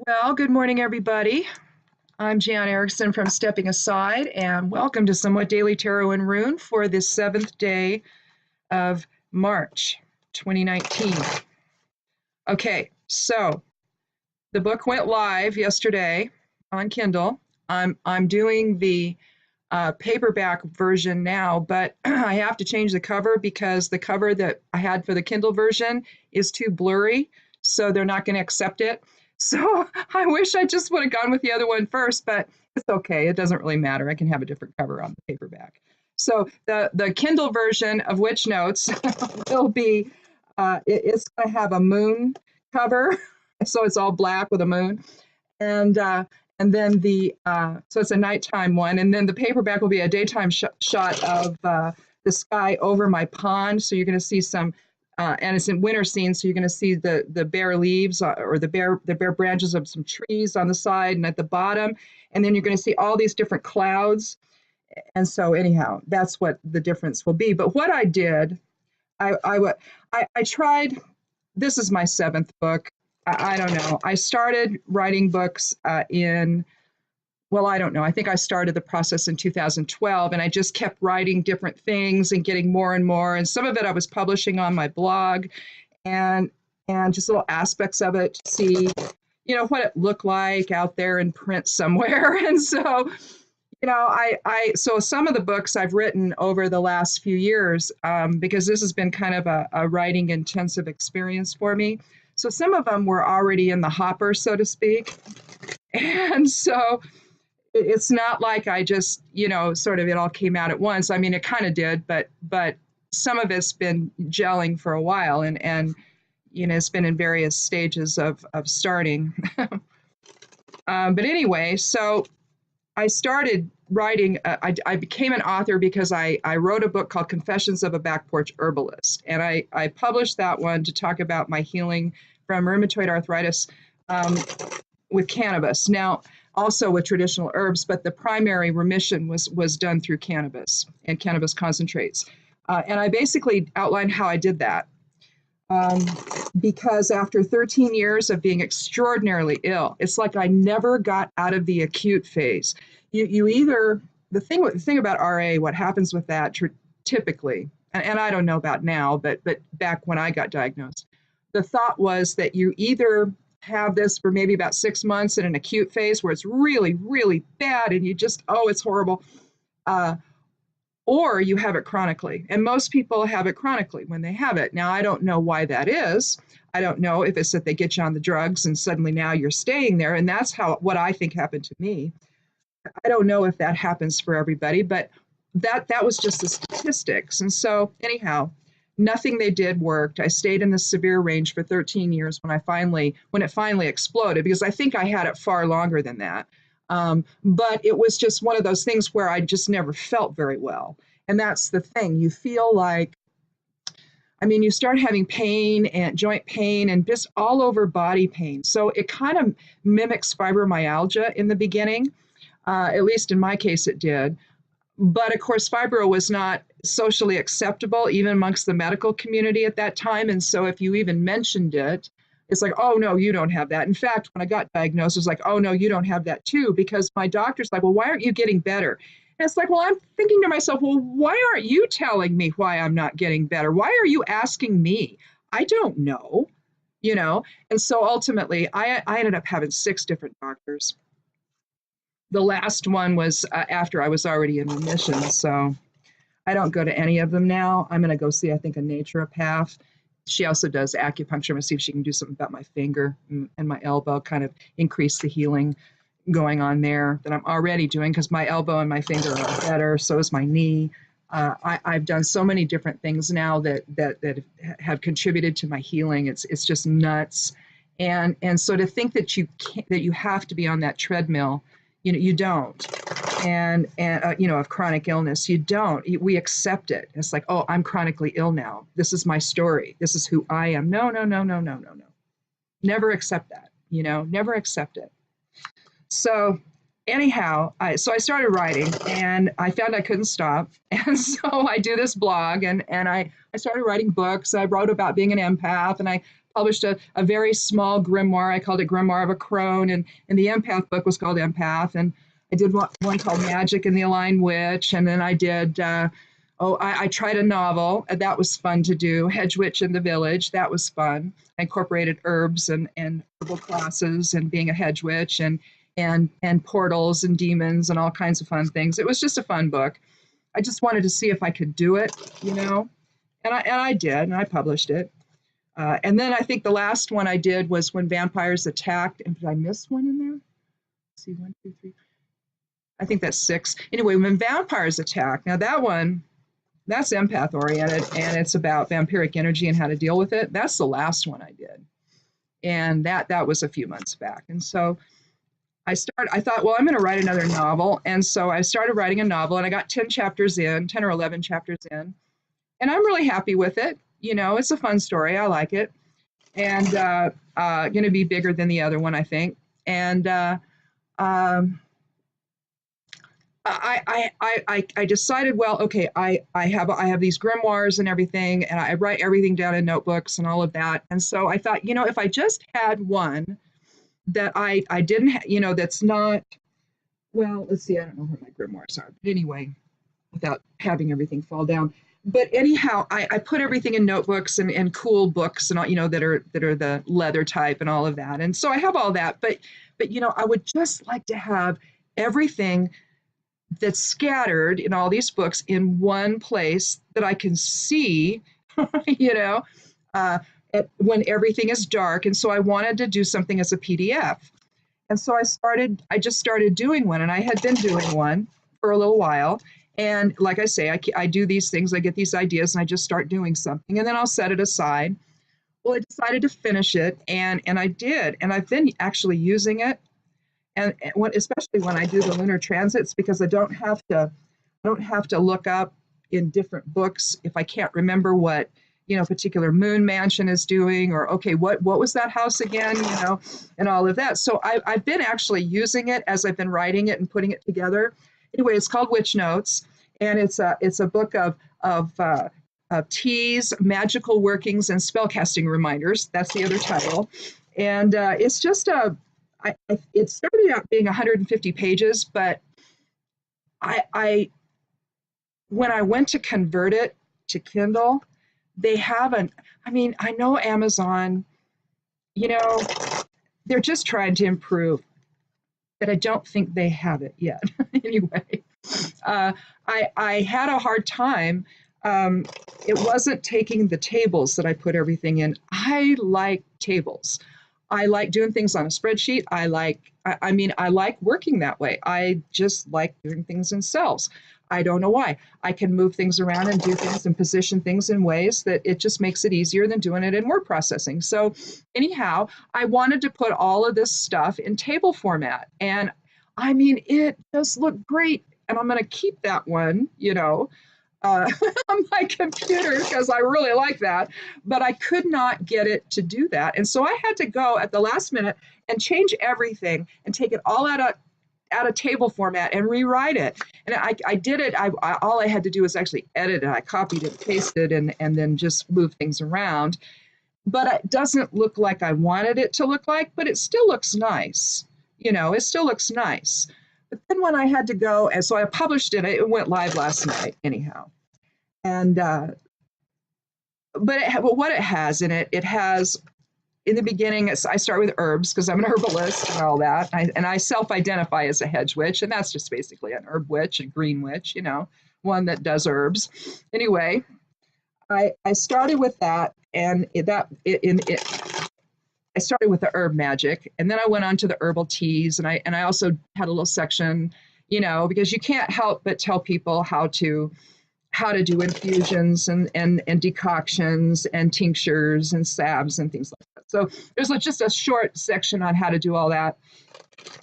Well, good morning, everybody. I'm Jan Erickson from Stepping Aside, and welcome to Somewhat Daily Tarot and Rune for this seventh day of March 2019. Okay, so the book went live yesterday on Kindle. I'm doing the paperback version now, but I have to change the cover because the cover that I had for the Kindle version is too blurry, so they're not going to accept it. So I wish I just would have gone with the other one first, but it's okay. It doesn't really matter. I can have a different cover on the paperback. So the Kindle version of Witch Notes will be it's going to have a moon cover, so it's all black with a moon, and then so it's a nighttime one, and then the paperback will be a daytime shot of the sky over my pond. So you're going to see some, and it's in winter scene, so you're going to see the bare leaves or the bare branches of some trees on the side and at the bottom, and then you're going to see all these different clouds. And so anyhow, that's what the difference will be. But what I did, I tried. This is my seventh book. I don't know. I started writing books well, I don't know. I think I started the process in 2012, and I just kept writing different things and getting more and more. And some of it I was publishing on my blog, and just little aspects of it to see, what it looked like out there in print somewhere. And so, so some of the books I've written over the last few years, because this has been kind of a writing intensive experience for me. So some of them were already in the hopper, so to speak. And so it's not like I just, sort of it all came out at once. I mean, it kind of did, but some of it's been gelling for a while, and it's been in various stages of starting. But anyway, so I started writing. I became an author because I wrote a book called Confessions of a Back Porch Herbalist. And I published that one to talk about my healing from rheumatoid arthritis with cannabis. Now, also with traditional herbs, but the primary remission was done through cannabis and cannabis concentrates. And I basically outlined how I did that. Because after 13 years of being extraordinarily ill, it's like I never got out of the acute phase. You either, the thing about RA, what happens with that typically, and I don't know about now, but back when I got diagnosed, the thought was that you either have this for maybe about 6 months in an acute phase where it's really, really bad and you just, oh, it's horrible, or you have it chronically. And most people have it chronically when they have it. Now, I don't know why that is. I don't know if it's that they get you on the drugs and suddenly now you're staying there. And that's what I think happened to me. I don't know if that happens for everybody, but that was just the statistics. And so anyhow, nothing they did worked. I stayed in the severe range for 13 years when it finally exploded, because I think I had it far longer than that. But it was just one of those things where I just never felt very well. And that's the thing. You feel like, you start having pain and joint pain and just all over body pain. So it kind of mimics fibromyalgia in the beginning. At least in my case, it did. But of course, fibro was not socially acceptable, even amongst the medical community at that time. And so if you even mentioned it, it's like, oh, no, you don't have that. In fact, when I got diagnosed, it was like, oh, no, you don't have that too, because my doctor's like, well, why aren't you getting better? And it's like, well, I'm thinking to myself, well, why aren't you telling me why I'm not getting better? Why are you asking me? I don't know, And so ultimately, I ended up having 6 different doctors. The last one was after I was already in remission, so I don't go to any of them now. I'm going to go see, I think, a naturopath. She also does acupuncture. I'm going to see if she can do something about my finger and my elbow, kind of increase the healing going on there that I'm already doing, because my elbow and my finger are better. So is my knee. I've done so many different things now that have contributed to my healing. It's just nuts. And so to think that you have to be on that treadmill, you don't. And of chronic illness, you don't. We accept it. It's like, oh, I'm chronically ill now. This is my story. This is who I am. No. Never accept that. Never accept it. So anyhow, I started writing, and I found I couldn't stop. And so I do this blog, and I started writing books. I wrote about being an empath, and I published a very small grimoire. I called it Grimoire of a Crone, and the Empath book was called Empath. And I did one called Magic and the Aligned Witch, and then I did, I tried a novel, and that was fun to do. Hedge Witch in the Village, that was fun. I incorporated herbs and herbal classes and being a hedge witch and portals and demons and all kinds of fun things. It was just a fun book. I just wanted to see if I could do it, you know, and I did, and I published it. And then I think the last one I did was When Vampires Attacked. And did I miss one in there? Let's see, 1, 2, 3. I think that's 6. Anyway, When Vampires Attack. Now that one, that's empath oriented, and it's about vampiric energy and how to deal with it. That's the last one I did, and that was a few months back. And so I thought, well, I'm going to write another novel, and so I started writing a novel, and I got 10 or 11 chapters in, and I'm really happy with it. You know, it's a fun story. I like it, and going to be bigger than the other one, I think. And I decided, well, okay, I have these grimoires and everything, and I write everything down in notebooks and all of that. And so I thought, you know, if I just had one that I didn't, you know, that's not, well, let's see, I don't know where my grimoires are, but anyway, without having everything fall down. But anyhow, I put everything in notebooks and cool books and all, you know, that are the leather type and all of that. And so I have all that, but you know, I would just like to have everything that's scattered in all these books in one place that I can see, you know, when everything is dark. And so I wanted to do something as a PDF. And so I just started doing one, and I had been doing one for a little while. And like I say, I do these things, I get these ideas, and I just start doing something, and then I'll set it aside. Well, I decided to finish it, and I did. And I've been actually using it. And especially when I do the lunar transits, because I don't have to look up in different books if I can't remember what, you know, particular moon mansion is doing, or okay, what was that house again, you know, and all of that. So I've been actually using it as I've been writing it and putting it together. Anyway, it's called Witch Notes, and it's a book of teas, magical workings, and spellcasting reminders. That's the other title, and it's just it started out being 150 pages, but I when I went to convert it to Kindle, they haven't. I mean, I know Amazon, you know, they're just trying to improve, but I don't think they have it yet. Anyway, I had a hard time. It wasn't taking the tables that I put everything in. I like tables. I like doing things on a spreadsheet. I like working that way. I just like doing things in cells. I don't know why. I can move things around and do things and position things in ways that it just makes it easier than doing it in word processing. So anyhow, I wanted to put all of this stuff in table format. And I mean, it just looked great. And I'm going to keep that one, you know, on my computer because I really like that, but I could not get it to do that. And so I had to go at the last minute and change everything and take it all out of table format and rewrite it. And I did it. All I had to do was actually edit it. I copied it, pasted it, and then just move things around. But it doesn't look like I wanted it to look like, but it still looks nice. You know, it still looks nice. But then when I had to go, and so I published it, it went live last night anyhow. And, but what it has in it, it has, in the beginning, I start with herbs because I'm an herbalist and all that. And I self-identify as a hedge witch, and that's just basically an herb witch, a green witch, you know, one that does herbs. Anyway, I started with that, and I started with the herb magic, and then I went on to the herbal teas, and I also had a little section, you know, because you can't help but tell people how to do infusions and decoctions and tinctures and salves and things like that. So there's just a short section on how to do all that.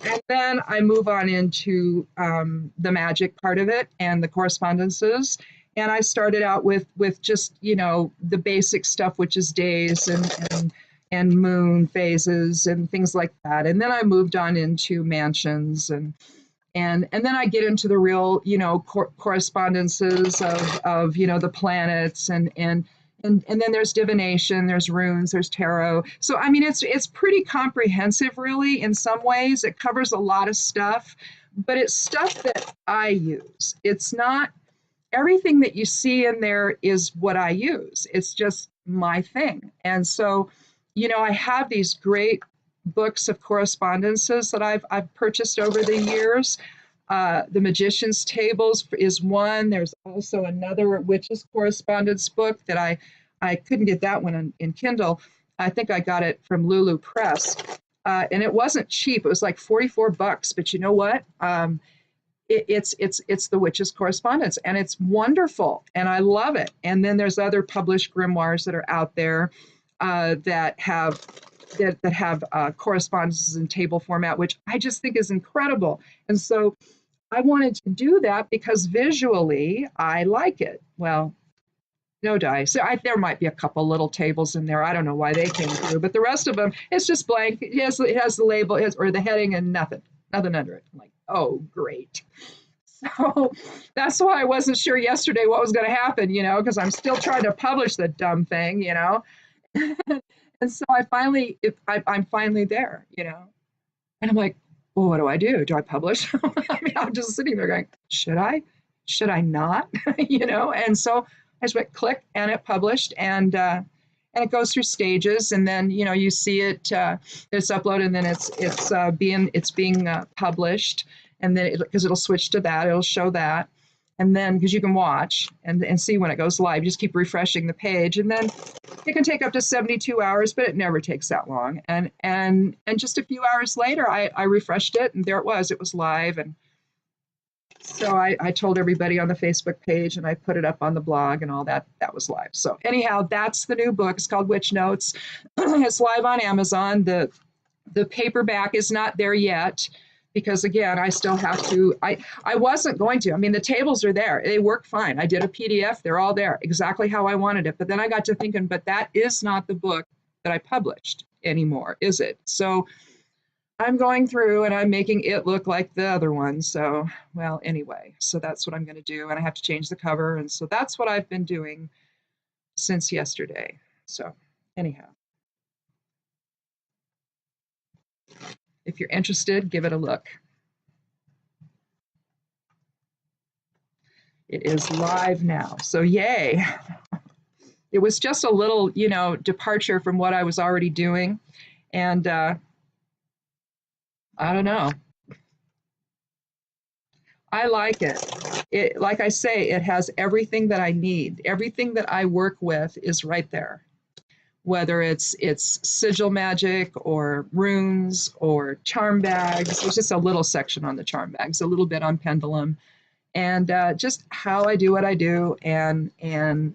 And then I move on into the magic part of it and the correspondences. And I started out with just, you know, the basic stuff, which is days and moon phases and things like that. And then I moved on into mansions and then I get into the real, you know, correspondences of you know, the planets and And then there's divination, there's runes, there's tarot. So I mean, it's pretty comprehensive, really. In some ways, it covers a lot of stuff, but it's stuff that I use. It's not everything that you see in there is what I use. It's just my thing. And so, I have these great books of correspondences that I've purchased over the years. The Magician's Tables is one. There's also another Witches Correspondence book that I couldn't get that one in Kindle. I think I got it from Lulu Press. And it wasn't cheap. It was like $44. But you know what? It's the Witches Correspondence, and it's wonderful, and I love it. And then there's other published grimoires that are out there that have correspondences in table format, which I just think is incredible. And so I wanted to do that because visually I like it. Well, no dice. So there might be a couple little tables in there. I don't know why they came through, but the rest of them, it's just blank. It has the label or the heading and nothing under it. I'm like, oh, great. So that's why I wasn't sure yesterday what was going to happen, because I'm still trying to publish the dumb thing, And so I'm finally there, and I'm like, well, what do I do? Do I publish? I mean, I'm just sitting there going, should I? Should I not? And so I just went click, and it published, and it goes through stages, and then you see it, it's uploaded, and then it's being published, and then because it'll switch to that, it'll show that, and then because you can watch and see when it goes live, you just keep refreshing the page, and then it can take up to 72 hours, but it never takes that long. And just a few hours later, I refreshed it, and there it was live. And so I told everybody on the Facebook page, and I put it up on the blog, and all that was live. So anyhow, that's the new book. It's called Witch Notes. It's live on Amazon. The paperback is not there yet, because again, I still have to, I wasn't going to. I mean, the tables are there. They work fine. I did a PDF. They're all there, exactly how I wanted it. But then I got to thinking, but that is not the book that I published anymore, is it? So I'm going through and I'm making it look like the other one. So, well, anyway, so that's what I'm going to do. And I have to change the cover. And so that's what I've been doing since yesterday. So anyhow, if you're interested, give it a look. It is live now. So yay. It was just a little, departure from what I was already doing. And I don't know. I like it. Like I say, it has everything that I need. Everything that I work with is right there. Whether it's sigil magic or runes or charm bags. There's just a little section on the charm bags, a little bit on pendulum, and just how I do what I do, and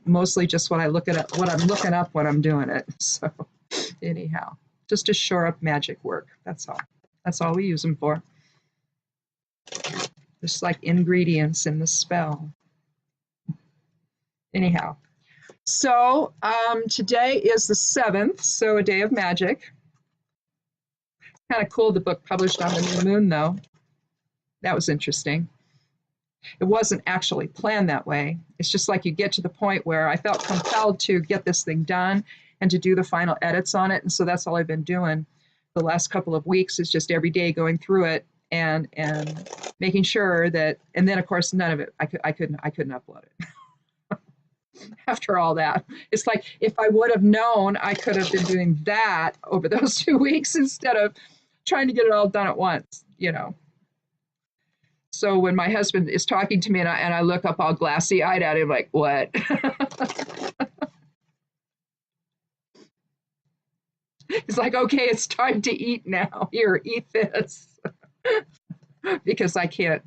mostly just what I'm looking up when I'm doing it. So anyhow, just to shore up magic work. That's all. That's all we use them for. Just like ingredients in the spell. Anyhow. So today is the 7th, so a day of magic. Kind of cool, the book published on the new moon, though. That was interesting. It wasn't actually planned that way. It's just like you get to the point where I felt compelled to get this thing done and to do the final edits on it. And so that's all I've been doing the last couple of weeks, is just every day going through it and making sure that, and then of course none of it, I couldn't upload it. After all that, it's like if I would have known, I could have been doing that over those 2 weeks instead of trying to get it all done at once, So when my husband is talking to me and I look up all glassy-eyed at him like, what? He's like, okay, it's time to eat now. Here, eat this. Because I can't,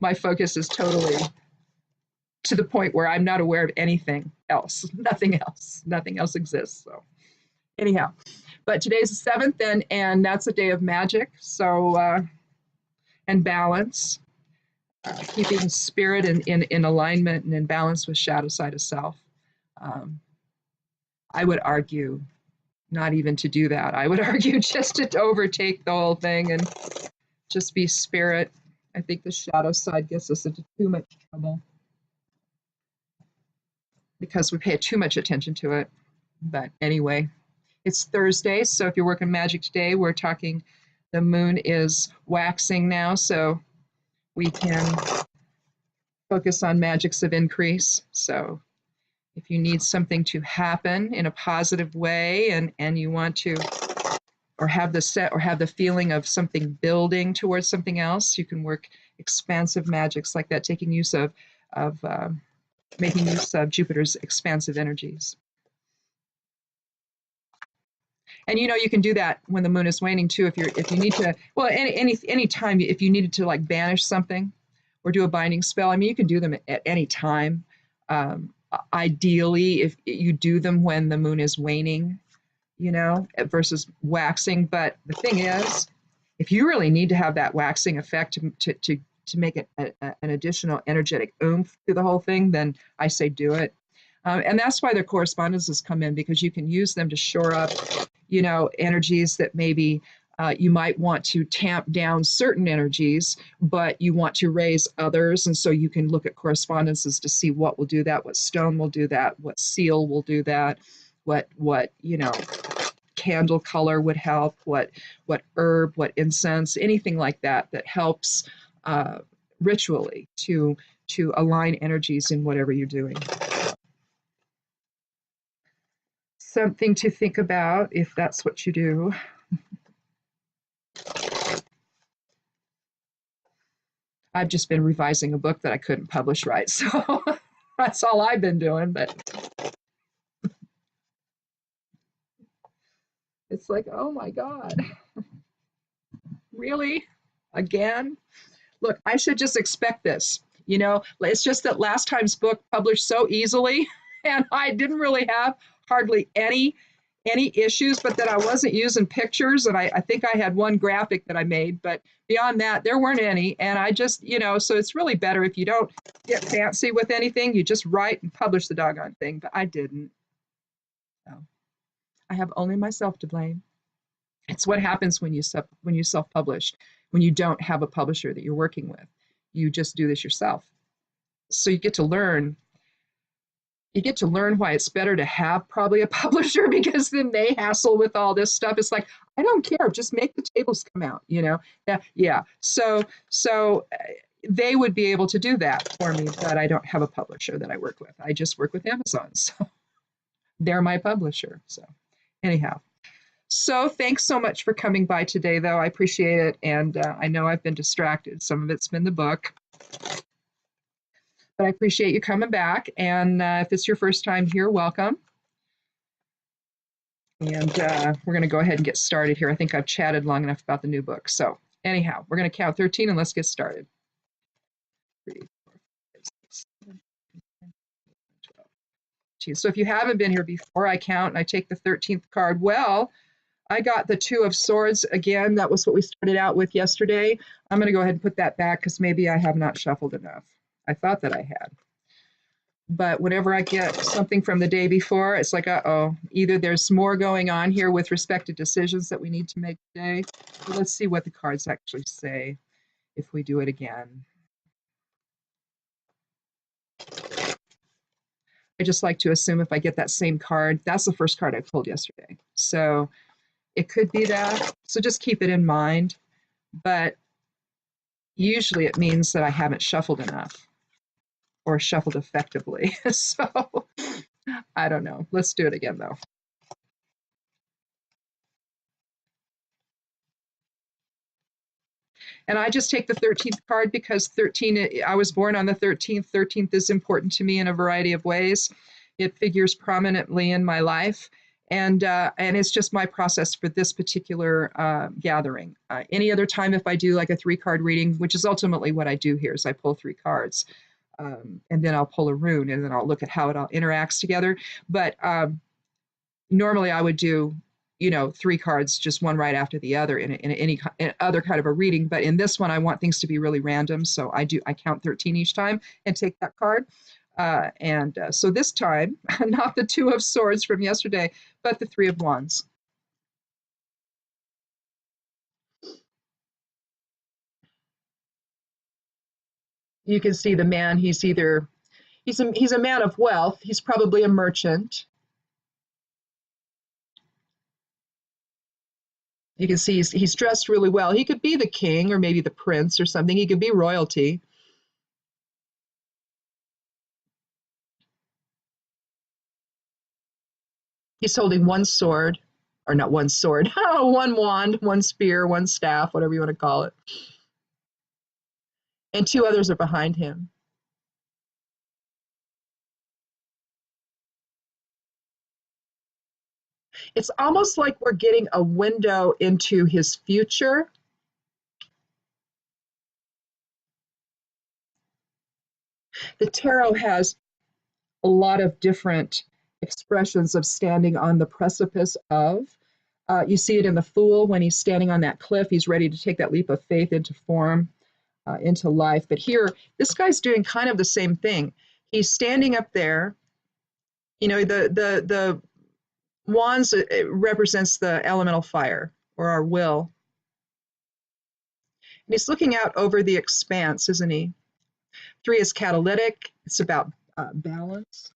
my focus is totally to the point where I'm not aware of anything else. Nothing else exists. So anyhow, but today's the 7th, and that's a day of magic. So, and balance, keeping spirit in alignment and in balance with shadow side of self. I would argue not even to do that. I would argue just to overtake the whole thing and just be spirit. I think the shadow side gets us into too much trouble. because we pay too much attention to it. But anyway, it's Thursday, so if you're working magic today, we're talking the moon is waxing now, so we can focus on magics of increase. So if you need something to happen in a positive way and you want to or have the feeling of something building towards something else, you can work expansive magics like that, taking use of making use of Jupiter's expansive energies. And you know, you can do that when the moon is waning too. If you need to, well, any time if you needed to like banish something or do a binding spell, I mean, you can do them at any time. Ideally, if you do them when the moon is waning, you know, versus waxing. But the thing is, if you really need to have that waxing effect to make it an additional energetic oomph to the whole thing, then I say do it. And that's why the correspondences come in, because you can use them to shore up, you know, energies that maybe you might want to tamp down certain energies, but you want to raise others. And so you can look at correspondences to see what will do that, what stone will do that, what seal will do that, what you know, candle color would help, what herb, what incense, anything like that that helps ritually to align energies in whatever you're doing. Something to think about if that's what you do. I've just been revising a book that I couldn't publish right, so that's all I've been doing, but it's like, oh my God, really? Again? Look, I should just expect this. You know, it's just that last time's book published so easily, and I didn't really have hardly any issues, but that I wasn't using pictures, and I think I had one graphic that I made, but beyond that, there weren't any. And I just, you know, so it's really better if you don't get fancy with anything, you just write and publish the doggone thing. But I didn't. So I have only myself to blame. It's what happens when you self-publish, when you don't have a publisher that you're working with. You just do this yourself. So you get to learn why it's better to have probably a publisher, because then they hassle with all this stuff. It's like, I don't care, just make the tables come out, you know? Yeah. So they would be able to do that for me, but I don't have a publisher that I work with. I just work with Amazon. So they're my publisher. So anyhow, so thanks so much for coming by today, though. I appreciate it. And I know I've been distracted. Some of it's been the book. But I appreciate you coming back. And if it's your first time here, welcome. And we're going to go ahead and get started here. I think I've chatted long enough about the new book. So anyhow, we're going to count 13 and let's get started. 3, 4, 5, 6, 7, 8, 9, 12, 13. So if you haven't been here before, I count and I take the 13th card. Well, I got the 2 of Swords again. That was what we started out with yesterday. I'm going to go ahead and put that back because maybe I have not shuffled enough. I thought that I had. But whenever I get something from the day before, it's like, uh-oh, either there's more going on here with respect to decisions that we need to make today. But let's see what the cards actually say if we do it again. I just like to assume if I get that same card, that's the first card I pulled yesterday. So it could be that. So just keep it in mind. But usually it means that I haven't shuffled enough or shuffled effectively. So I don't know. Let's do it again, though. And I just take the 13th card because 13, I was born on the 13th. 13th is important to me in a variety of ways. It figures prominently in my life. And it's just my process for this particular gathering. Any other time, if I do like a 3-card reading, which is ultimately what I do here, is I pull 3 cards. And then I'll pull a rune, and then I'll look at how it all interacts together. But normally I would do, you know, 3 cards, just one right after the other in any other kind of a reading. But in this one, I want things to be really random. So I count 13 each time and take that card. So this time, not the 2 of Swords from yesterday, but the 3 of Wands. You can see the man, he's either He's a man of wealth. He's probably a merchant. You can see he's dressed really well. He could be the king or maybe the prince or something. He could be royalty. He's holding one sword, or not one sword, one wand, one spear, one staff, whatever you want to call it. And two others are behind him. It's almost like we're getting a window into his future. The tarot has a lot of different expressions of standing on the precipice of. You see it in the Fool when he's standing on that cliff. He's ready to take that leap of faith into form, into life. But here, this guy's doing kind of the same thing. He's standing up there. You know, the wands, it represents the elemental fire or our will. And he's looking out over the expanse, isn't he? 3 is catalytic. It's about balance,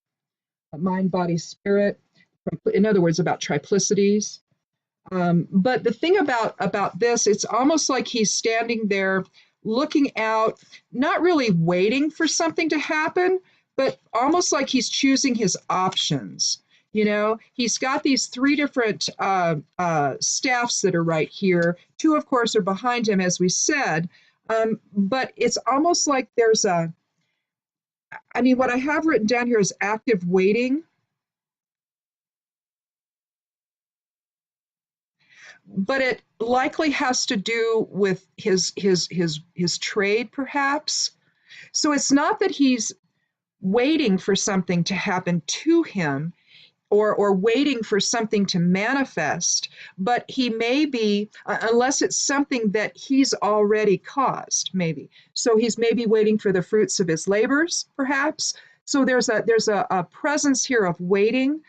mind, body, spirit. In other words, about triplicities. But the thing about this, it's almost like he's standing there looking out, not really waiting for something to happen, but almost like he's choosing his options. You know, he's got these 3 different staffs that are right here. 2, of course, are behind him, as we said. But it's almost like there's I mean, what I have written down here is active waiting. But it likely has to do with his trade, perhaps. So it's not that he's waiting for something to happen to him or waiting for something to manifest, but he may be, unless it's something that he's already caused, maybe. So he's maybe waiting for the fruits of his labors, perhaps. So there's a presence here of waiting,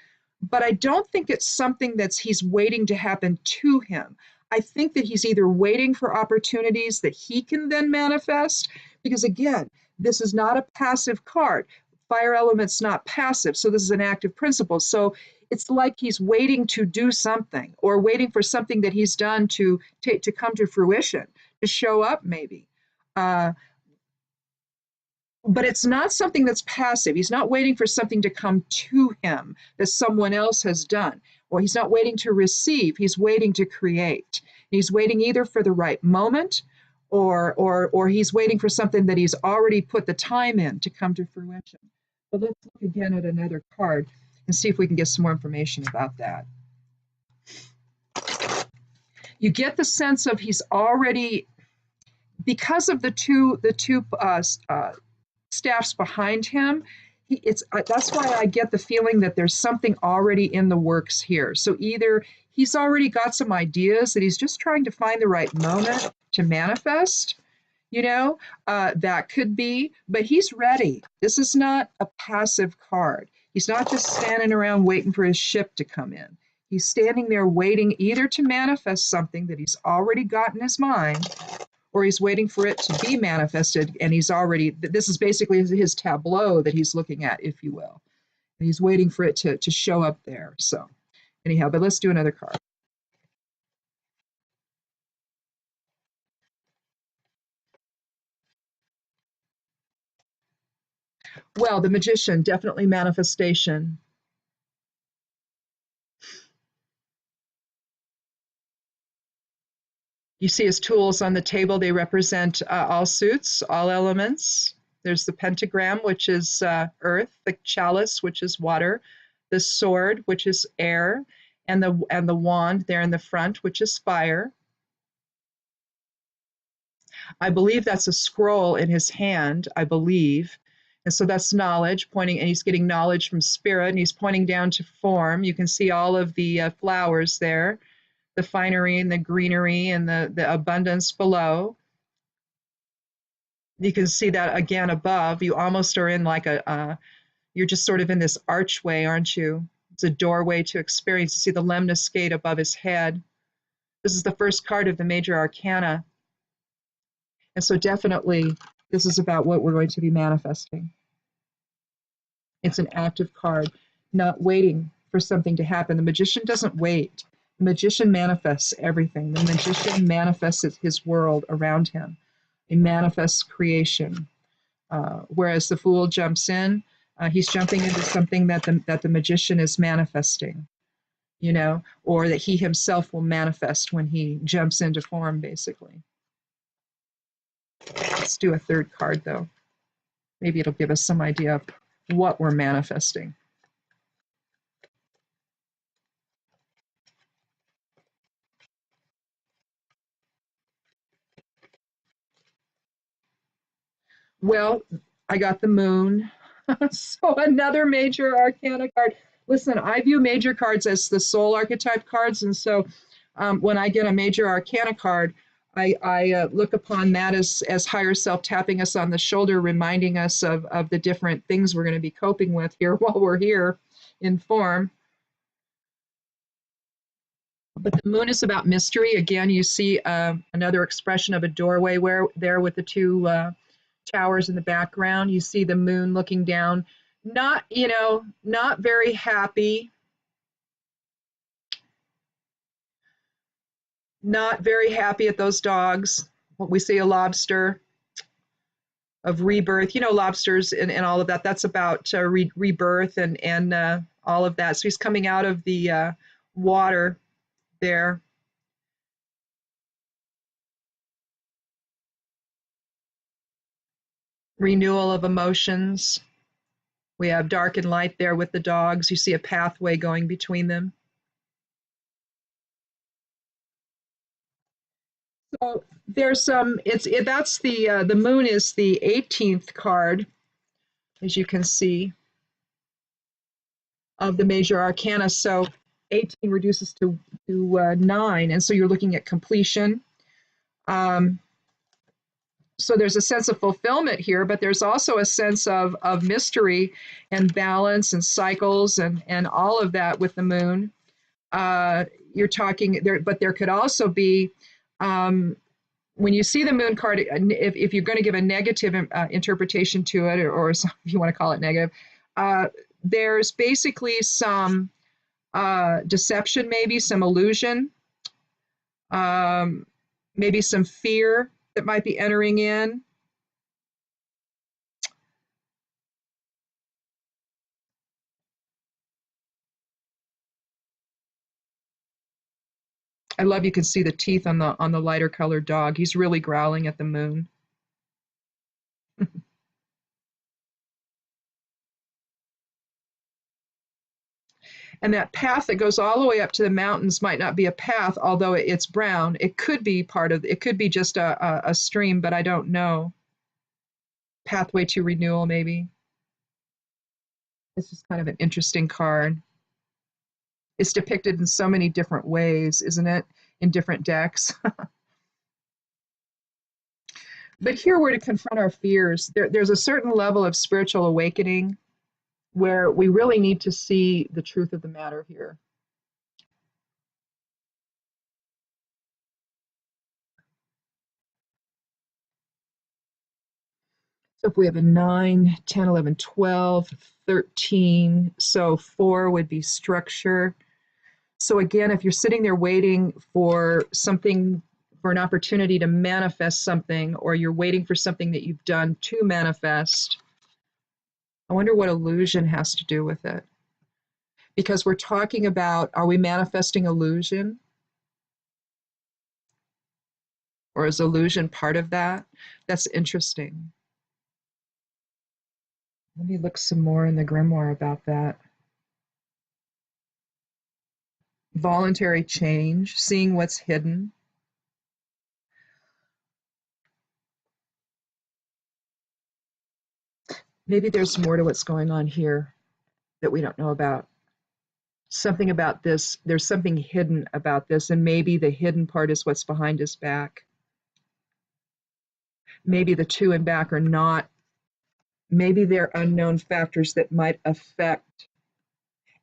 but I don't think it's something that's he's waiting to happen to him. I think that he's either waiting for opportunities that he can then manifest, because again, this is not a passive card. Fire element's not passive, so this is an active principle. So it's like he's waiting to do something or waiting for something that he's done to come to fruition, to show up maybe. But it's not something that's passive. He's not waiting for something to come to him that someone else has done, or he's not waiting to receive. He's waiting to create. He's waiting either for the right moment, or he's waiting for something that he's already put the time in to come to fruition. But let's look again at another card and see if we can get some more information about that. You get the sense of he's already, because of the two staffs behind him, that's why I get the feeling that there's something already in the works here. So either he's already got some ideas that he's just trying to find the right moment to manifest, you know, that could be, but he's ready. This is not a passive card. He's not just standing around waiting for his ship to come in. He's standing there waiting either to manifest something that he's already got in his mind, or he's waiting for it to be manifested, and he's already, this is basically his tableau that he's looking at, if you will. And he's waiting for it to show up there. So anyhow, but let's do another card. Well, the Magician, definitely manifestation. You see his tools on the table. They represent all suits, all elements. There's the pentagram, which is earth, the chalice, which is water, the sword, which is air, and the wand there in the front, which is fire. I believe that's a scroll in his hand, I believe. And so that's knowledge, pointing, and he's getting knowledge from spirit, and he's pointing down to form. You can see all of the flowers there, the finery and the greenery and the abundance below. You can see that again above. You almost are in like you're just sort of in this archway, aren't you? It's a doorway to experience. You see the lemniscate above his head. This is the first card of the major arcana. And so definitely this is about what we're going to be manifesting. It's an active card, not waiting for something to happen. The magician doesn't wait. The magician manifests everything. The magician manifests his world around him. He manifests creation. Whereas the fool jumps in, he's jumping into something that the magician is manifesting, you know, or that he himself will manifest when he jumps into form, basically. Let's do a third card, though. Maybe it'll give us some idea of what we're manifesting. Well, I got the moon. So another major arcana card. Listen, I view major cards as the soul archetype cards. And so when I get a major arcana card, I look upon that as higher self tapping us on the shoulder, reminding us of the different things we're going to be coping with here while we're here in form. But the moon is about mystery. Again, you see another expression of a doorway there with the two towers in the background. You see the moon looking down, not very happy, not very happy at those dogs. We see a lobster of rebirth. You know, lobsters and all of that. That's about rebirth and all of that. So he's coming out of the water there. Renewal of emotions. We have dark and light there with the dogs. You see a pathway going between them. So there's some, that's the moon is the 18th card, as you can see, of the major arcana. So 18 reduces to 9, and so you're looking at completion. So there's a sense of fulfillment here, but there's also a sense of mystery and balance and cycles and all of that with the moon. You're talking there, but there could also be, when you see the moon card, if you're going to give a negative interpretation to it, or if you want to call it negative, there's basically some deception, maybe some illusion, maybe some fear that might be entering in. I love you can see the teeth on the lighter colored dog. He's really growling at the moon. And that path that goes all the way up to the mountains might not be a path, although it's brown. It could be it could be just a stream, but I don't know. Pathway to renewal, maybe. It's just kind of an interesting card. It's depicted in so many different ways, isn't it? In different decks. But here we're to confront our fears. There's a certain level of spiritual awakening where we really need to see the truth of the matter here. So if we have a 9, 10, 11, 12, 13, so 4 would be structure. So again, if you're sitting there waiting for something, for an opportunity to manifest something, or you're waiting for something that you've done to manifest, I wonder what illusion has to do with it. Because we're talking about, are we manifesting illusion? Or is illusion part of that? That's interesting. Let me look some more in the grimoire about that. Voluntary change, seeing what's hidden. Maybe there's more to what's going on here that we don't know about. Something about this, there's something hidden about this, and maybe the hidden part is what's behind his back. Maybe the two in back are not, maybe they're unknown factors that might affect,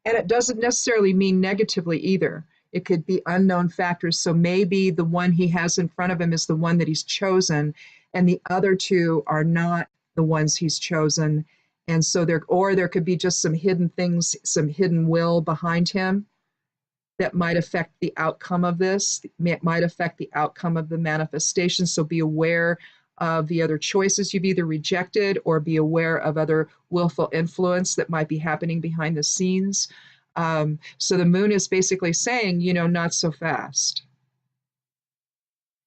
and it doesn't necessarily mean negatively either. It could be unknown factors. So maybe the one he has in front of him is the one that he's chosen, and the other two are not the ones he's chosen, And so there could be just some hidden things, some hidden will behind him that might affect the outcome of this, might affect the outcome of the manifestation. So be aware of the other choices you've either rejected, or be aware of other willful influence that might be happening behind the scenes. So the moon is basically saying, not so fast.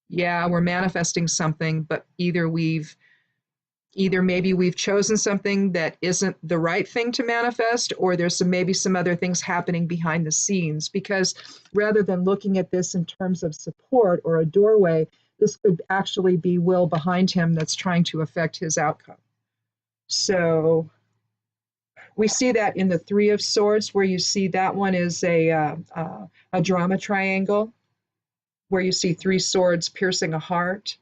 Yeah, we're manifesting something, but either maybe we've chosen something that isn't the right thing to manifest, or there's maybe some other things happening behind the scenes. Because rather than looking at this in terms of support or a doorway, this could actually be will behind him that's trying to affect his outcome. So we see that in the Three of Swords, where you see that one is a drama triangle, where you see three swords piercing a heart.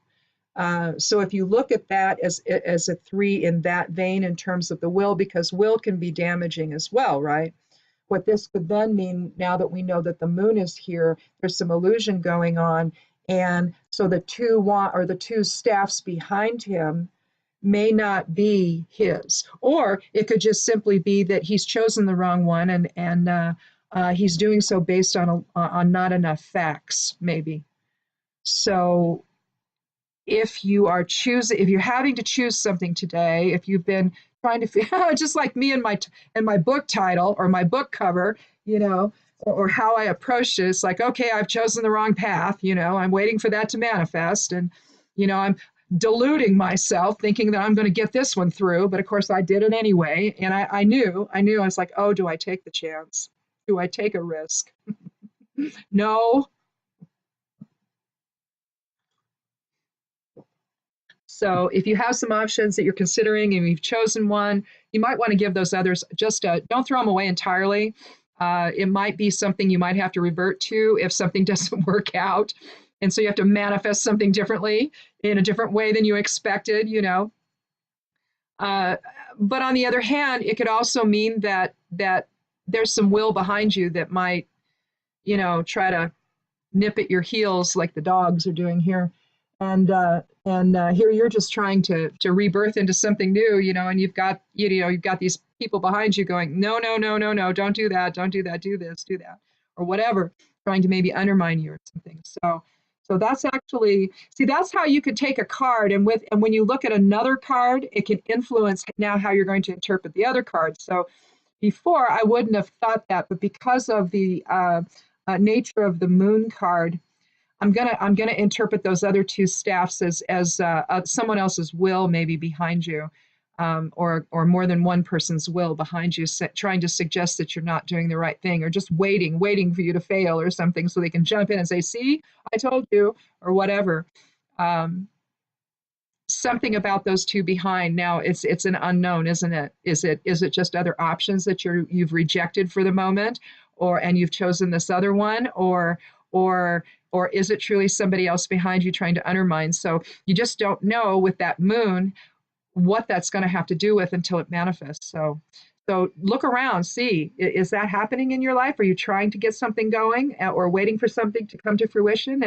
So if you look at that as a three in that vein in terms of the will, because will can be damaging as well, right? What this could then mean, now that we know that the moon is here, there's some illusion going on. And so the two staffs behind him may not be his, or it could just simply be that he's chosen the wrong one, and he's doing so based on not enough facts, maybe. So if you're having to choose something today, if you've been trying to feel just like me in my book title or my book cover, or how I approached it, it's like, okay, I've chosen the wrong path, I'm waiting for that to manifest, and I'm deluding myself thinking that I'm going to get this one through, but of course I did it anyway. And I knew I was like, oh, do I take the chance? Do I take a risk? No. So if you have some options that you're considering and you've chosen one, you might want to give those others, just don't throw them away entirely. It might be something you might have to revert to if something doesn't work out. And so you have to manifest something differently in a different way than you expected, But on the other hand, it could also mean that there's some will behind you that might, try to nip at your heels like the dogs are doing here. And here you're just trying to rebirth into something new, and you've got these people behind you going, no, no, no, no, no, don't do that, do this, do that, or whatever, trying to maybe undermine you or something. So that's actually, see, that's how you could take a card, and when you look at another card, it can influence now how you're going to interpret the other card. So before I wouldn't have thought that, but because of the nature of the moon card, I'm gonna interpret those other two staffs as someone else's will maybe behind you, or more than one person's will behind you, trying to suggest that you're not doing the right thing, or just waiting for you to fail or something, so they can jump in and say, "See, I told you," or whatever. Something about those two behind. Now it's an unknown, isn't it? Is it just other options that you've rejected for the moment, and you've chosen this other one, or is it truly somebody else behind you trying to undermine? So you just don't know with that moon what that's going to have to do with until it manifests. So look around, see, is that happening in your life? Are you trying to get something going, or waiting for something to come to fruition?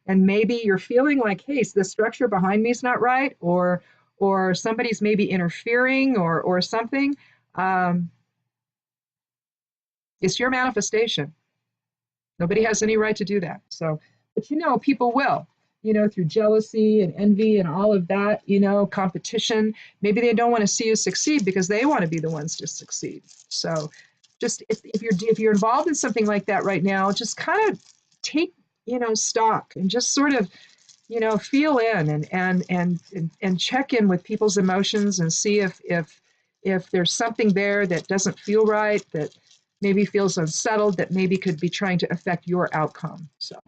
And maybe you're feeling like, hey, the structure behind me is not right, or somebody's maybe interfering, or something. It's your manifestation. Nobody has any right to do that. So, but people will, through jealousy and envy and all of that, competition. Maybe they don't want to see you succeed because they want to be the ones to succeed. So, just if you're involved in something like that right now, just kind of take stock, and just sort of feel in, and check in with people's emotions, and see if there's something there that doesn't feel right, that maybe feels unsettled, that maybe could be trying to affect your outcome. So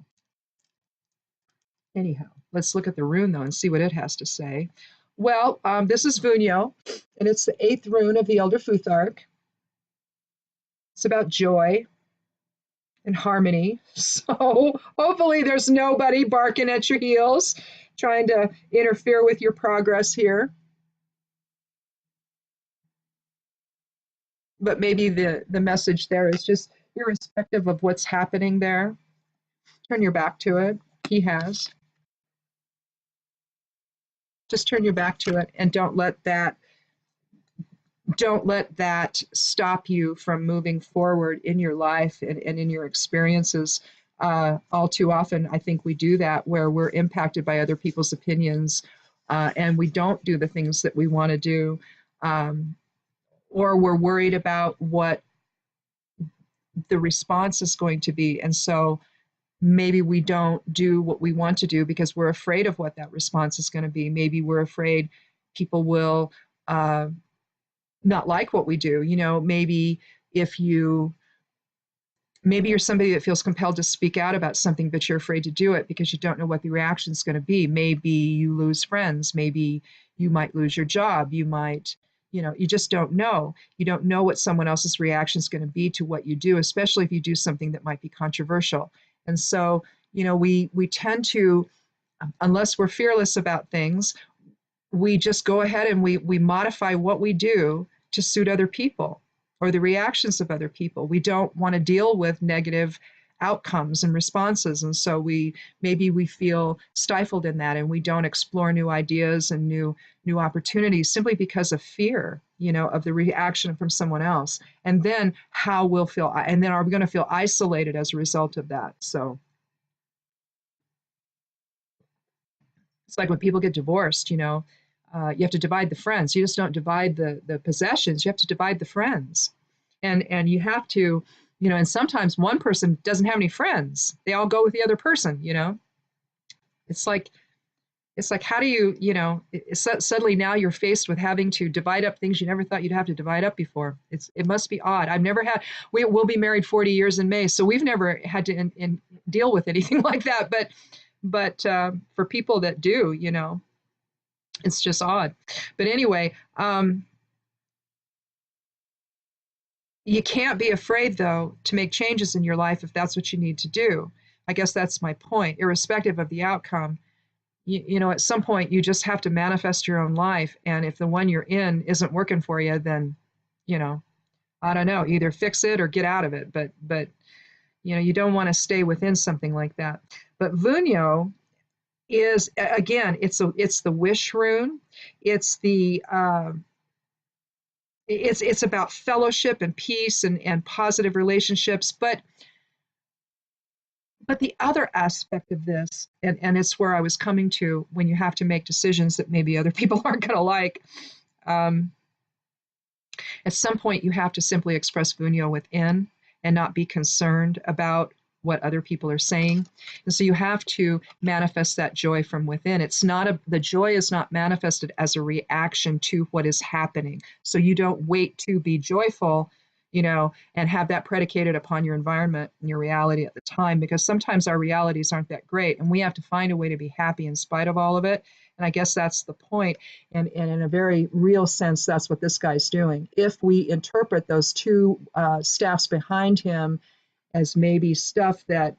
anyhow, let's look at the rune though and see what it has to say. Well, this is Vunyo, and it's the 8th rune of the Elder Futhark. It's about joy and harmony. So hopefully there's nobody barking at your heels, trying to interfere with your progress here. But maybe the message there is just, irrespective of what's happening there, turn your back to it. He has. Just turn your back to it, and don't let that don't let that stop you from moving forward in your life and in your experiences. All too often, I think we do that where we're impacted by other people's opinions, and we don't do the things that we want to do, um, or we're worried about what the response is going to be. And so maybe we don't do what we want to do because we're afraid of what that response is going to be. Maybe we're afraid people will uh, not like what we do. You know, if you maybe you're somebody that feels compelled to speak out about something, but you're afraid to do it because you don't know what the reaction is going to be. Maybe you lose friends. Maybe you might lose your job. You might, you know, you just don't know. You don't know what someone else's reaction is going to be to what you do, especially if you do something that might be controversial. And so, you know, we tend to, unless we're fearless about things, we just go ahead and we modify what we do to suit other people or the reactions of other people. We don't want to deal with negative outcomes and responses, and so maybe we feel stifled in that, and we don't explore new ideas and new opportunities simply because of fear, you know, of the reaction from someone else, and then how we'll feel, and then are we going to feel isolated as a result of that? So it's like when people get divorced, you know, you have to divide the friends. You just don't divide the possessions. You have to divide the friends, and you have to, you know. And sometimes one person doesn't have any friends. They all go with the other person. You know, it's like how do you, you know, suddenly now you're faced with having to divide up things you never thought you'd have to divide up before. It must be odd. I've never had. We'll be married 40 years in May, so we've never had to deal with anything like that. But for people that do, you know, it's just odd. But anyway, you can't be afraid, though, to make changes in your life if that's what you need to do. I guess that's my point. Irrespective of the outcome, you know, at some point you just have to manifest your own life. And if the one you're in isn't working for you, then, you know, I don't know, either fix it or get out of it. But you know, you don't want to stay within something like that. But Vunyo is, again, it's the wish rune. It's the it's about fellowship and peace and positive relationships, but the other aspect of this, and it's where I was coming to, when you have to make decisions that maybe other people aren't going to like, um, at some point you have to simply express Vunyo within and not be concerned about what other people are saying. And so you have to manifest that joy from within. The joy is not manifested as a reaction to what is happening. So you don't wait to be joyful, you know, and have that predicated upon your environment and your reality at the time, because sometimes our realities aren't that great and we have to find a way to be happy in spite of all of it. And I guess that's the point. And in a very real sense, that's what this guy's doing. If we interpret those two staffs behind him as maybe stuff that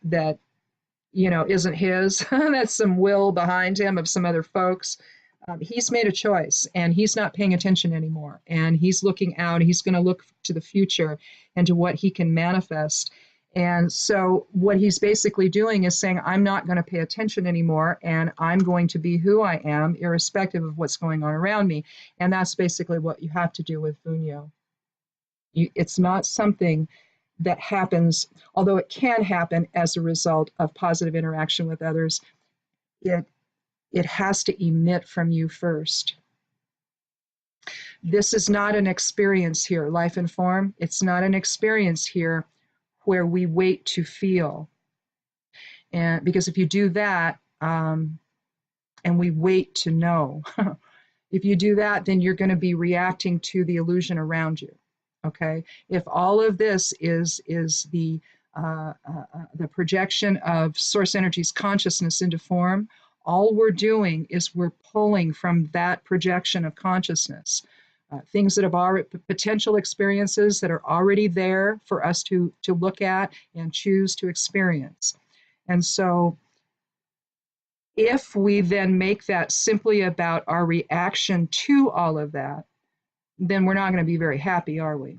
you know isn't his, that's some will behind him of some other folks. He's made a choice and he's not paying attention anymore. And he's looking out. He's going to look to the future and to what he can manifest. And so what he's basically doing is saying, I'm not going to pay attention anymore, and I'm going to be who I am, irrespective of what's going on around me. And that's basically what you have to do with Vunyo. It's not something that happens, although it can happen as a result of positive interaction with others. It has to emit from you first. This is not an experience here, life and form. It's not an experience here where we wait to feel. And because if you do that, and we wait to know, if you do that, then you're going to be reacting to the illusion around you. Okay. If all of this is the projection of source energy's consciousness into form, all we're doing is we're pulling from that projection of consciousness. Things that have already, potential experiences that are already there for us to look at and choose to experience. And so if we then make that simply about our reaction to all of that, then we're not going to be very happy, are we?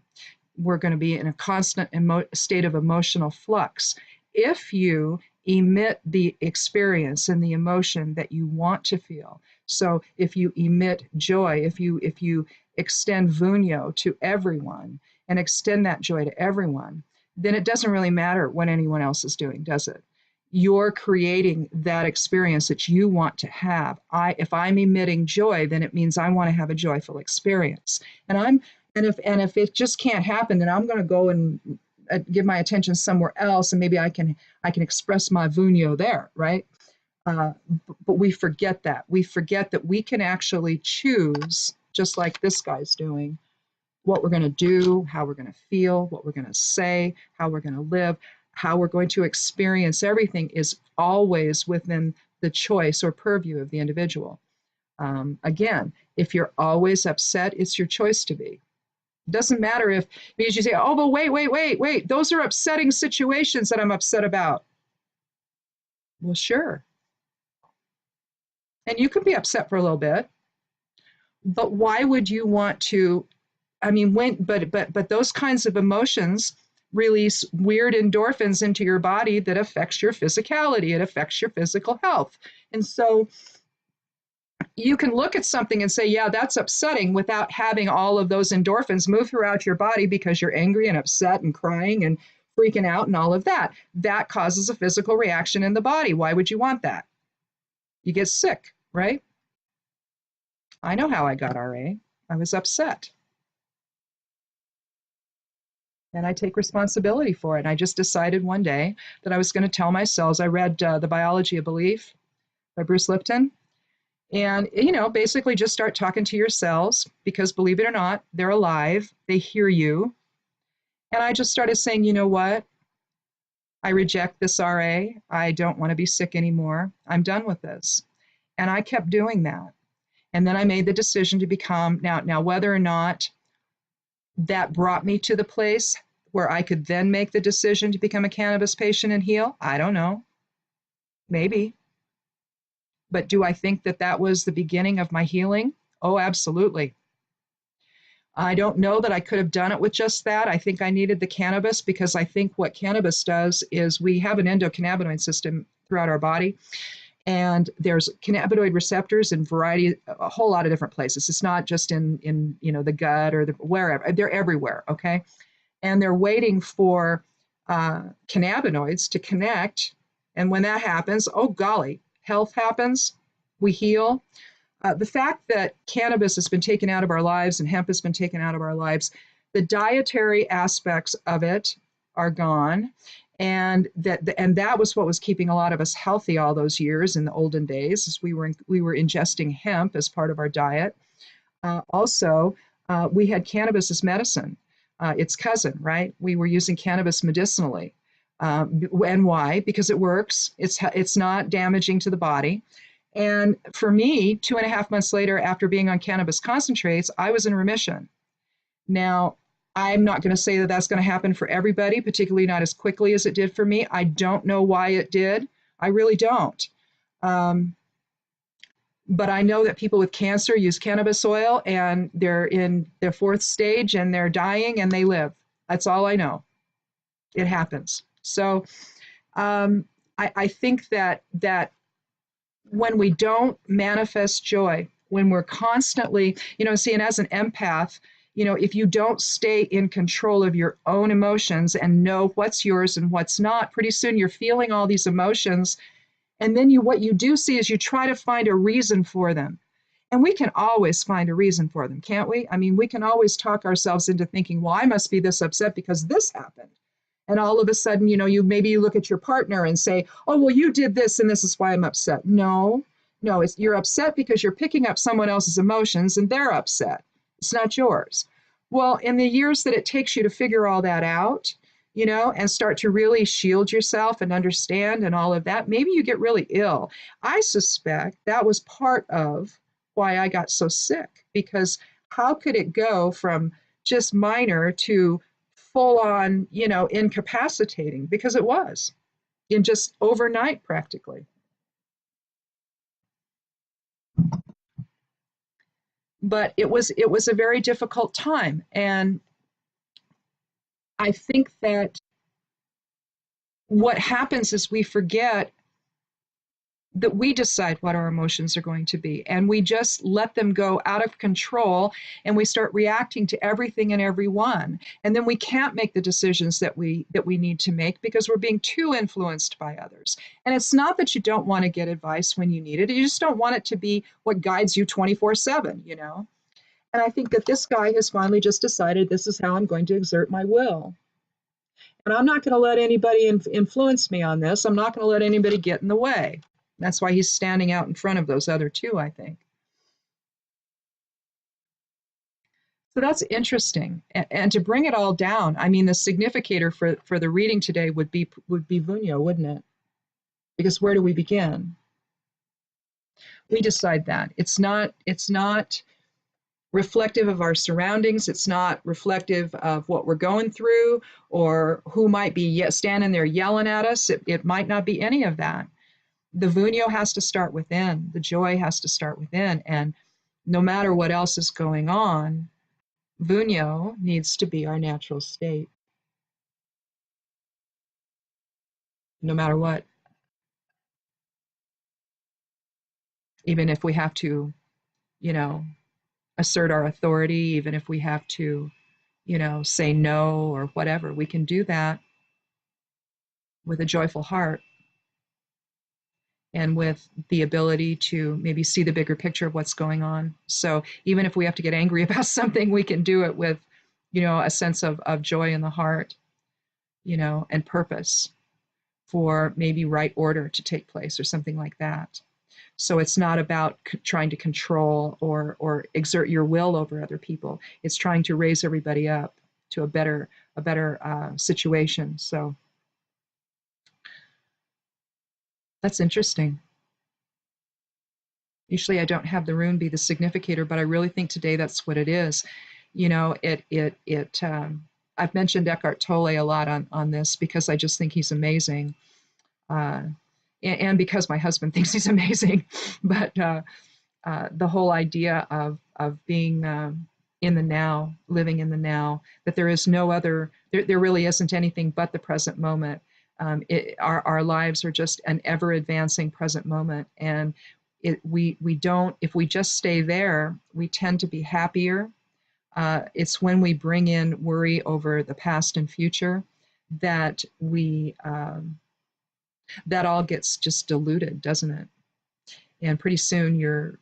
We're going to be in a constant state of emotional flux. If you emit the experience and the emotion that you want to feel, so if you emit joy, if you extend Vunyo to everyone and extend that joy to everyone, then it doesn't really matter what anyone else is doing, does it? You're creating that experience that you want to have. If I'm emitting joy, then it means I want to have a joyful experience. And if it just can't happen, then I'm going to go and give my attention somewhere else, and maybe I can express my Vunyo there, right? But we forget that. We forget that we can actually choose, just like this guy's doing, what we're going to do, how we're going to feel, what we're going to say, how we're going to live, how we're going to experience everything is always within the choice or purview of the individual. Again, if you're always upset, it's your choice to be. It doesn't matter if, because you say, oh, but wait, those are upsetting situations that I'm upset about. Well, sure. And you can be upset for a little bit, but why would you want to? I mean, but those kinds of emotions release weird endorphins into your body that affects your physicality. It affects your physical health. And so you can look at something and say, yeah, that's upsetting, without having all of those endorphins move throughout your body because you're angry and upset and crying and freaking out and all of that. That causes a physical reaction in the body. Why would you want that? You get sick, right? I know how I got RA. I was upset. And I take responsibility for it. And I just decided one day that I was going to tell my cells. I read The Biology of Belief by Bruce Lipton. And, basically just start talking to your cells, because believe it or not, they're alive. They hear you. And I just started saying, you know what? I reject this RA. I don't want to be sick anymore. I'm done with this. And I kept doing that. And then I made the decision to become, now whether or not that brought me to the place where I could then make the decision to become a cannabis patient and heal, I don't know. Maybe. But do I think that that was the beginning of my healing? Oh, absolutely. I don't know that I could have done it with just that. I think I needed the cannabis, because I think what cannabis does is we have an endocannabinoid system throughout our body. And there's cannabinoid receptors in a whole lot of different places. It's not just in the gut or wherever. They're everywhere, okay? And they're waiting for cannabinoids to connect. And when that happens, oh golly, health happens, we heal. The fact that cannabis has been taken out of our lives and hemp has been taken out of our lives, the dietary aspects of it are gone. And that was what was keeping a lot of us healthy all those years in the olden days, is we were ingesting hemp as part of our diet. Also, we had cannabis as medicine, its cousin, right? We were using cannabis medicinally. And why? Because it works. It's not damaging to the body. And for me, 2.5 months later, after being on cannabis concentrates, I was in remission. Now, I'm not going to say that that's going to happen for everybody, particularly not as quickly as it did for me. I don't know why it did. I really don't. But I know that people with cancer use cannabis oil, and they're in their 4th stage and they're dying and they live. That's all I know. It happens. So I think that when we don't manifest joy, when we're constantly, and as an empath, if you don't stay in control of your own emotions and know what's yours and what's not, pretty soon you're feeling all these emotions. And then what you do see is you try to find a reason for them. And we can always find a reason for them, can't we? I mean, we can always talk ourselves into thinking, well, I must be this upset because this happened. And all of a sudden, you look at your partner and say, oh, well, you did this and this is why I'm upset. No, you're upset because you're picking up someone else's emotions and they're upset. It's not yours. Well, in the years that it takes you to figure all that out, and start to really shield yourself and understand and all of that, maybe you get really ill. I suspect that was part of why I got so sick, because how could it go from just minor to full on, incapacitating? Because it was in just overnight practically. But it was a very difficult time. And I think that what happens is we forget that we decide what our emotions are going to be, and we just let them go out of control, and we start reacting to everything and everyone, and then we can't make the decisions that we need to make because we're being too influenced by others. And it's not that you don't want to get advice when you need it, you just don't want it to be what guides you 24/7, you know. And I think that this guy has finally just decided, this is how I'm going to exert my will, and I'm not going to let anybody influence me on this. I'm not going to let anybody get in the way. That's why he's standing out in front of those other two, I think. So that's interesting. And to bring it all down, I mean, the significator for the reading today would be Vunyo, wouldn't it? Because where do we begin? We decide that. It's not reflective of our surroundings. It's not reflective of what we're going through or who might be standing there yelling at us. It might not be any of that. The Vunyo has to start within. The joy has to start within. And no matter what else is going on, Vunyo needs to be our natural state, no matter what. Even if we have to, you know, assert our authority, even if we have to, say no or whatever, we can do that with a joyful heart and with the ability to maybe see the bigger picture of what's going on. So even if we have to get angry about something, we can do it with, a sense of joy in the heart, and purpose for maybe right order to take place or something like that. So it's not about trying to control or exert your will over other people. It's trying to raise everybody up to a better situation. So that's interesting. Usually I don't have the rune be the significator, but I really think today that's what it is. I've mentioned Eckhart Tolle a lot on this because I just think he's amazing. And because my husband thinks he's amazing. But the whole idea of being in the now, living in the now, that there is no other, there really isn't anything but the present moment. Our lives are just an ever advancing present moment. And we don't, if we just stay there, we tend to be happier. It's when we bring in worry over the past and future that that all gets just diluted, doesn't it? And pretty soon your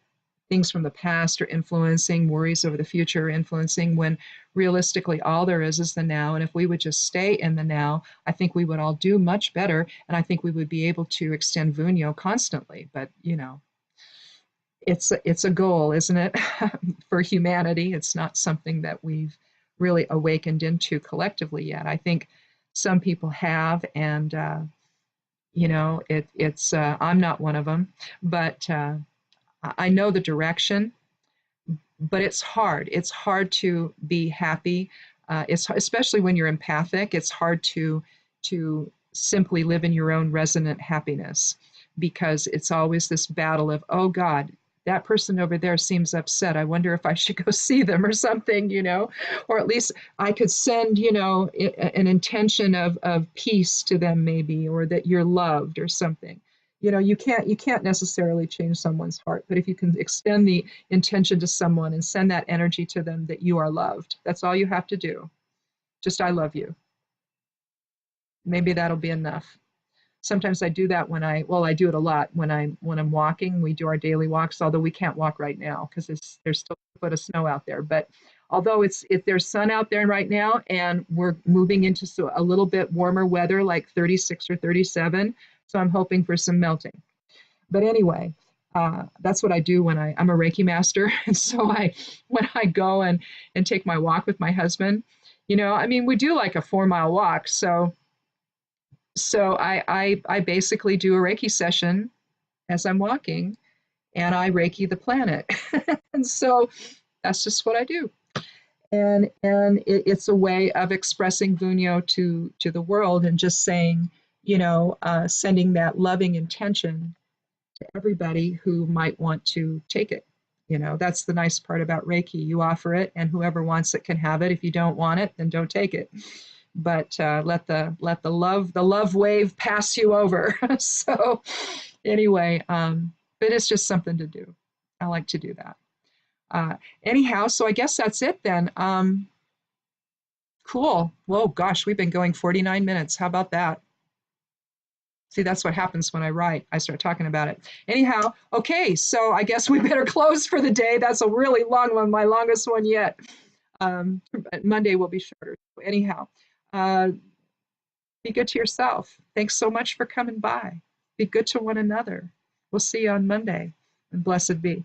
things from the past are influencing, worries over the future are influencing, when realistically all there is the now. And if we would just stay in the now, I think we would all do much better. And I think we would be able to extend Vunyo constantly. But, it's a goal, isn't it, for humanity? It's not something that we've really awakened into collectively yet. I think some people have, and I'm not one of them, but I know the direction. But it's hard. It's hard to be happy. It's especially when you're empathic. It's hard to simply live in your own resonant happiness, because it's always this battle of, oh God, that person over there seems upset. I wonder if I should go see them or something, or at least I could send, an intention of peace to them maybe, or that you're loved or something. You can't necessarily change someone's heart, but if you can extend the intention to someone and send that energy to them that you are loved, that's all you have to do. Just, I love you. Maybe that'll be enough. Sometimes I do that I do it a lot when I'm walking. We do our daily walks, although we can't walk right now because there's still a foot of snow out there. But although there's sun out there right now, and we're moving into a little bit warmer weather, like 36 or 37, so I'm hoping for some melting. But anyway, that's what I do when I'm a Reiki master. And so when I go and take my walk with my husband, we do like a 4-mile walk. So I basically do a Reiki session as I'm walking, and I Reiki the planet. And so that's just what I do. And it's a way of expressing Vunyo to the world, and just saying, sending that loving intention to everybody who might want to take it. That's the nice part about Reiki. You offer it, and whoever wants it can have it. If you don't want it, then don't take it. But let the love wave pass you over. So Anyway, but it's just something to do. I like to do that. Anyhow, so I guess that's it then. Cool. Whoa, gosh, we've been going 49 minutes. How about that? See, that's what happens when I write. I start talking about it. Anyhow, okay, so I guess we better close for the day. That's a really long one, my longest one yet. But Monday will be shorter. Anyhow, uh, be good to yourself. Thanks so much for coming by. Be good to one another. We'll see you on Monday, and blessed be.